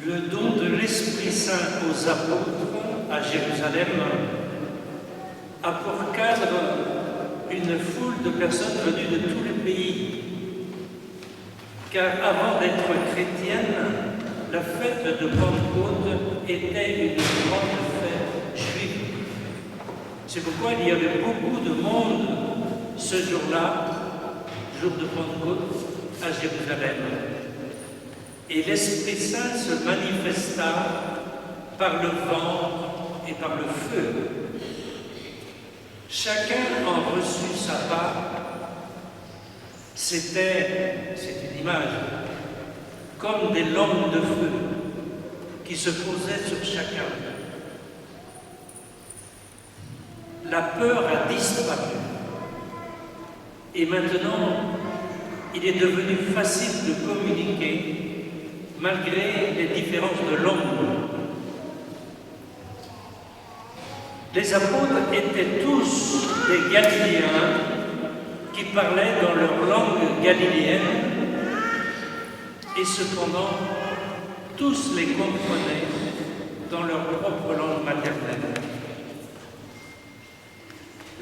Le don de l'Esprit Saint aux apôtres à Jérusalem a pour cadre une foule de personnes venues de tous les pays. Car avant d'être chrétienne, la fête de Pentecôte était une grande fête juive. C'est pourquoi il y avait beaucoup de monde ce jour-là, jour de Pentecôte, à Jérusalem. Et l'Esprit Saint se manifesta par le vent et par le feu. Chacun en reçut sa part. C'est une image, comme des langues de feu qui se posaient sur chacun. La peur a disparu. Et maintenant, il est devenu facile de communiquer malgré les différences de langue. Les apôtres étaient tous des Galiléens qui parlaient dans leur langue galiléenne, et cependant, tous les comprenaient dans leur propre langue maternelle.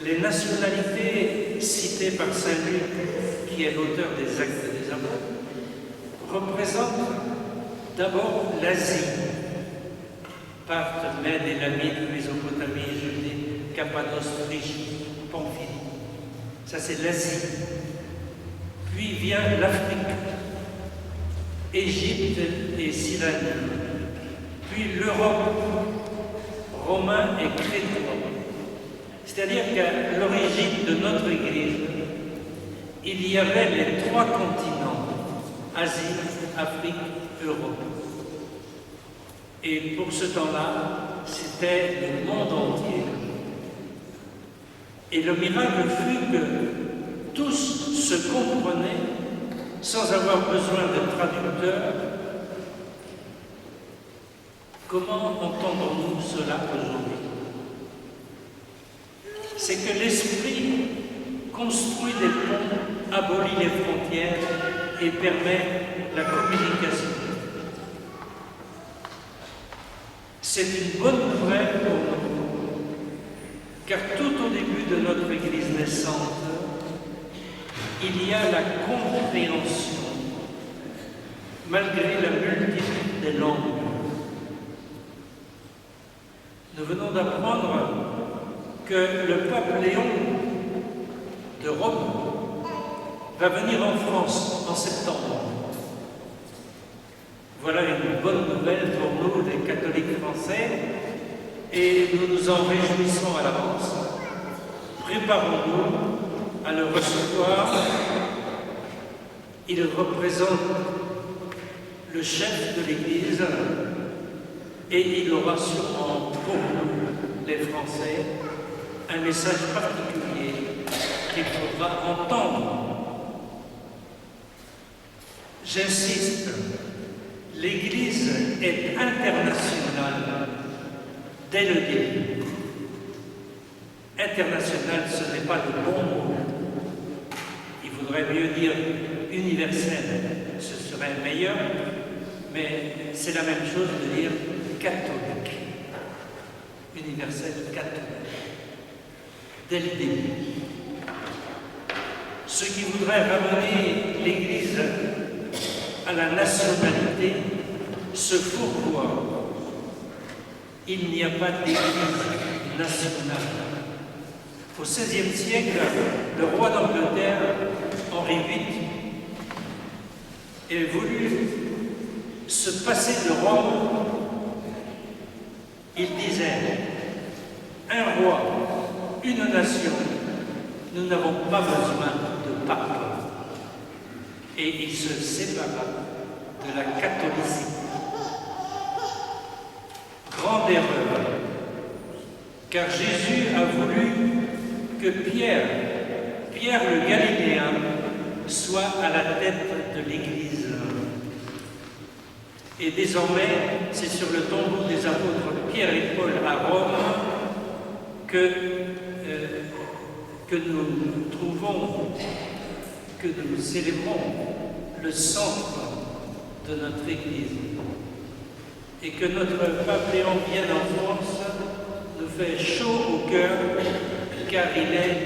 Les nationalités citées par saint Luc, qui est l'auteur des Actes des Apôtres, représentent d'abord l'Asie, Parthe, Mède, Élamite, Mésopotamie, Judée, Cappadoce, Phrygie, Pamphylie. Ça, c'est l'Asie. Puis vient l'Afrique, Égypte et Cyrène. Puis l'Europe, romain et crétois. C'est-à-dire qu'à l'origine de notre Église, il y avait les trois continents, Asie, Afrique, Europe. Et pour ce temps-là, c'était le monde entier. Et le miracle fut que tous se comprenaient sans avoir besoin de traducteurs. Comment entendons-nous cela aujourd'hui? C'est que l'Esprit construit des ponts, abolit les frontières et permet la communication. C'est une bonne nouvelle pour nous, car tout au début de notre Église naissante, il y a la compréhension, malgré la multitude des langues. Nous venons d'apprendre que le pape Léon de Rome va venir en France en septembre. Voilà une bonne nouvelle pour nous, les catholiques français, et nous nous en réjouissons à l'avance. Préparons-nous à le recevoir. Il représente le chef de l'Église et il aura sûrement pour nous, les Français, un message particulier qu'il faudra entendre. J'insiste, l'Église est internationale dès le début. International, ce n'est pas le bon mot. Il faudrait mieux dire universel, ce serait meilleur, mais c'est la même chose de dire catholique. Universel, catholique. Dès le début. Ceux qui voudraient ramener l'Église à la nationalité se fourvoient. Il n'y a pas d'Église nationale. Au XVIe siècle, le roi d'Angleterre, Henri VIII, a voulu se passer de Rome. Il disait, un roi, une nation, nous n'avons pas besoin de pape. Et il se sépara de la catholicité. Grande erreur, car Jésus a voulu que Pierre le Galiléen, soit à la tête de l'Église. Et désormais, c'est sur le tombeau des apôtres Pierre et Paul à Rome que nous trouvons, que nous célébrons le centre de notre Église. et que notre pape Léon vienne en France nous fait chaud au cœur, car il est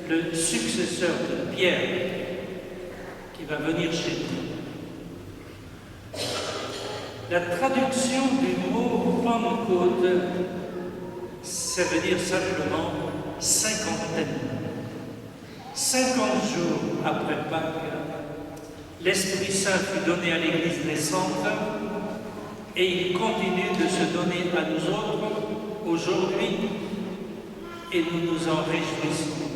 le successeur de Pierre qui va venir chez nous. La traduction du mot Pentecôte, ça veut dire simplement cinquantaine. 50 jours après Pâques, l'Esprit Saint fut donné à l'Église naissante et il continue de se donner à nous autres aujourd'hui et nous nous en réjouissons.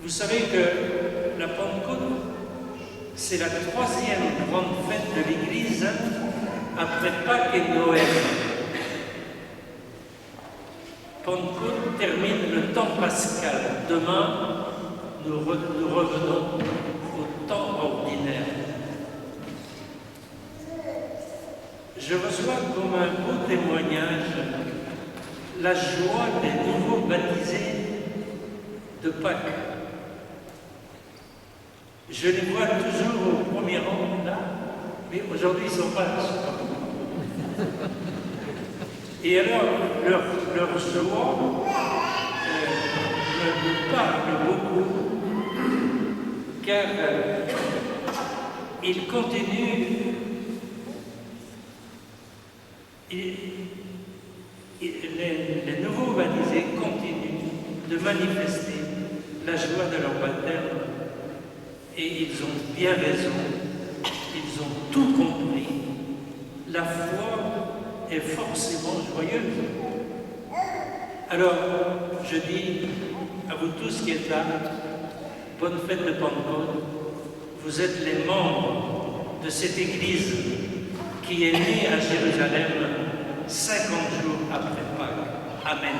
Vous savez que la Pentecôte, c'est la troisième grande fête de l'Église après Pâques et Noël. Pentecôte termine le temps pascal. Demain, nous revenons au temps ordinaire. Je reçois comme un beau témoignage la joie des nouveaux baptisés de Pâques. Je les vois toujours au premier rang, là, mais aujourd'hui ils ne sont pas là. Et alors, leur joie me parle beaucoup, car ils continuent, les nouveaux baptisés continuent de manifester la joie de leur baptême, et ils ont bien raison, ils ont tout compris. La foi est forcément joyeuse. Alors, je dis à vous tous qui êtes là, bonne fête de Pentecôte. Vous êtes les membres de cette Église qui est née à Jérusalem 50 jours après Pâques. Amen.